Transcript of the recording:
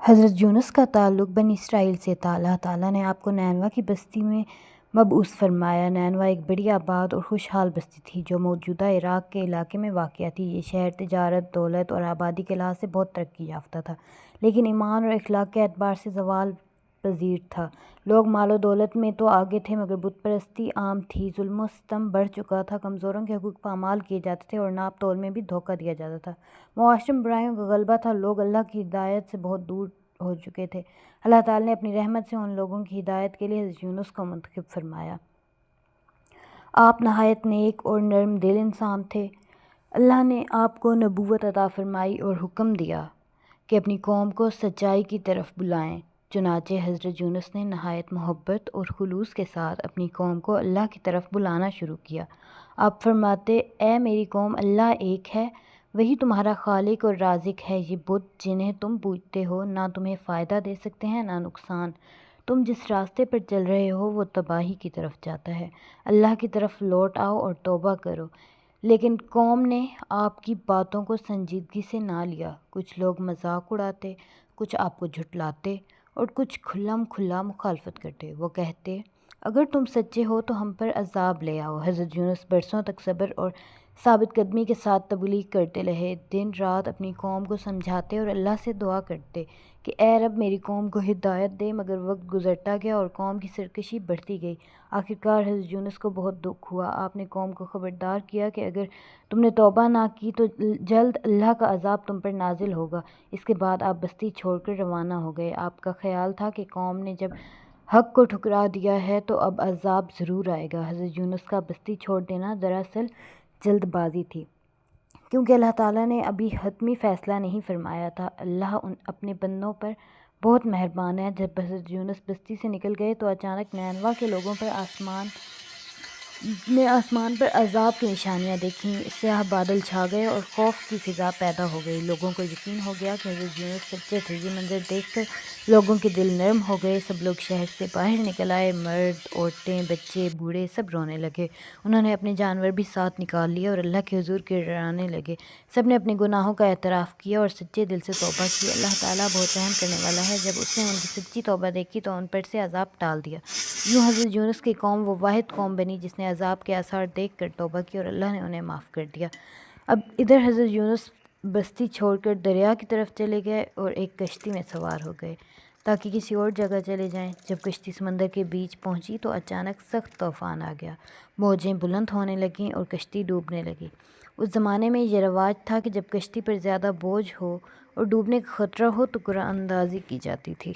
حضرت یونس کا تعلق بنی اسرائیل سے تھا۔ اللہ تعالیٰ نے آپ کو نینوا کی بستی میں مبعوث فرمایا۔ نینوا ایک بڑی آباد اور خوشحال بستی تھی جو موجودہ عراق کے علاقے میں واقع تھی۔ یہ شہر تجارت، دولت اور آبادی کے لحاظ سے بہت ترقی یافتہ تھا، لیکن ایمان اور اخلاق کے اعتبار سے زوال پذیر تھا۔ لوگ مال و دولت میں تو آگے تھے مگر بت پرستی عام تھی۔ ظلم و ستم بڑھ چکا تھا، کمزوروں کے حقوق پامال کیے جاتے تھے اور ناپ تول میں بھی دھوکہ دیا جاتا تھا۔ معاشرے میں برائیوں کا غلبہ تھا، لوگ اللہ کی ہدایت سے بہت دور ہو چکے تھے۔ اللہ تعالیٰ نے اپنی رحمت سے ان لوگوں کی ہدایت کے لیے حضرت یونس کو منتخب فرمایا۔ آپ نہایت نیک اور نرم دل انسان تھے۔ اللہ نے آپ کو نبوت عطا فرمائی اور حکم دیا کہ اپنی قوم کو سچائی کی طرف بلائیں۔ چنانچہ حضرت یونس نے نہایت محبت اور خلوص کے ساتھ اپنی قوم کو اللہ کی طرف بلانا شروع کیا۔ آپ فرماتے، اے میری قوم، اللہ ایک ہے، وہی تمہارا خالق اور رازق ہے۔ یہ بت جنہیں تم پوجتے ہو نہ تمہیں فائدہ دے سکتے ہیں نہ نقصان۔ تم جس راستے پر چل رہے ہو وہ تباہی کی طرف جاتا ہے۔ اللہ کی طرف لوٹ آؤ اور توبہ کرو۔ لیکن قوم نے آپ کی باتوں کو سنجیدگی سے نہ لیا۔ کچھ لوگ مذاق اڑاتے، کچھ آپ کو جھٹلاتے اور کچھ کھلم کھلا مخالفت کرتے۔ وہ کہتے، اگر تم سچے ہو تو ہم پر عذاب لے آؤ۔ حضرت یونس برسوں تک صبر اور ثابت قدمی کے ساتھ تبلیغ کرتے رہے، دن رات اپنی قوم کو سمجھاتے اور اللہ سے دعا کرتے کہ اے رب میری قوم کو ہدایت دے، مگر وقت گزرتا گیا اور قوم کی سرکشی بڑھتی گئی۔ آخرکار حضرت یونس کو بہت دکھ ہوا۔ آپ نے قوم کو خبردار کیا کہ اگر تم نے توبہ نہ کی تو جلد اللہ کا عذاب تم پر نازل ہوگا۔ اس کے بعد آپ بستی چھوڑ کر روانہ ہو گئے۔ آپ کا خیال تھا کہ قوم نے جب حق کو ٹھکرا دیا ہے تو اب عذاب ضرور آئے گا۔ حضرت یونس کا بستی چھوڑ دینا دراصل جلد بازی تھی، کیونکہ اللہ تعالیٰ نے ابھی حتمی فیصلہ نہیں فرمایا تھا۔ اللہ اپنے بندوں پر بہت مہربان ہے۔ جب حضرت یونس بستی سے نکل گئے تو اچانک نینوا کے لوگوں پر آسمان پر عذاب کی نشانیاں دیکھیں۔ سیاہ بادل چھا گئے اور خوف کی فضا پیدا ہو گئی۔ لوگوں کو یقین ہو گیا کہ حضرت یونس سچے تھے۔ یہ منظر دیکھ کر لوگوں کے دل نرم ہو گئے۔ سب لوگ شہر سے باہر نکل آئے، مرد، عورتیں، بچے، بوڑھے سب رونے لگے۔ انہوں نے اپنے جانور بھی ساتھ نکال لیے اور اللہ کے حضور گڑگڑانے لگے۔ سب نے اپنے گناہوں کا اعتراف کیا اور سچے دل سے توبہ کی۔ اللہ تعالیٰ بہت رحم کرنے والا ہے۔ جب اس نے ان کی سچی توبہ دیکھی تو ان پر سے عذاب ٹال دیا۔ یوں حضرت یونس کی قوم وہ واحد قوم بنی جس نے عذاب کے آثار دیکھ کر توبہ کی اور اللہ نے انہیں معاف کر دیا۔ اب ادھر حضرت یونس بستی چھوڑ کر دریا کی طرف چلے گئے اور ایک کشتی میں سوار ہو گئے تاکہ کسی اور جگہ چلے جائیں۔ جب کشتی سمندر کے بیچ پہنچی تو اچانک سخت طوفان آ گیا۔ موجیں بلند ہونے لگیں اور کشتی ڈوبنے لگی۔ اس زمانے میں یہ رواج تھا کہ جب کشتی پر زیادہ بوجھ ہو اور ڈوبنے کا خطرہ ہو تو قرآن اندازی کی جاتی تھی۔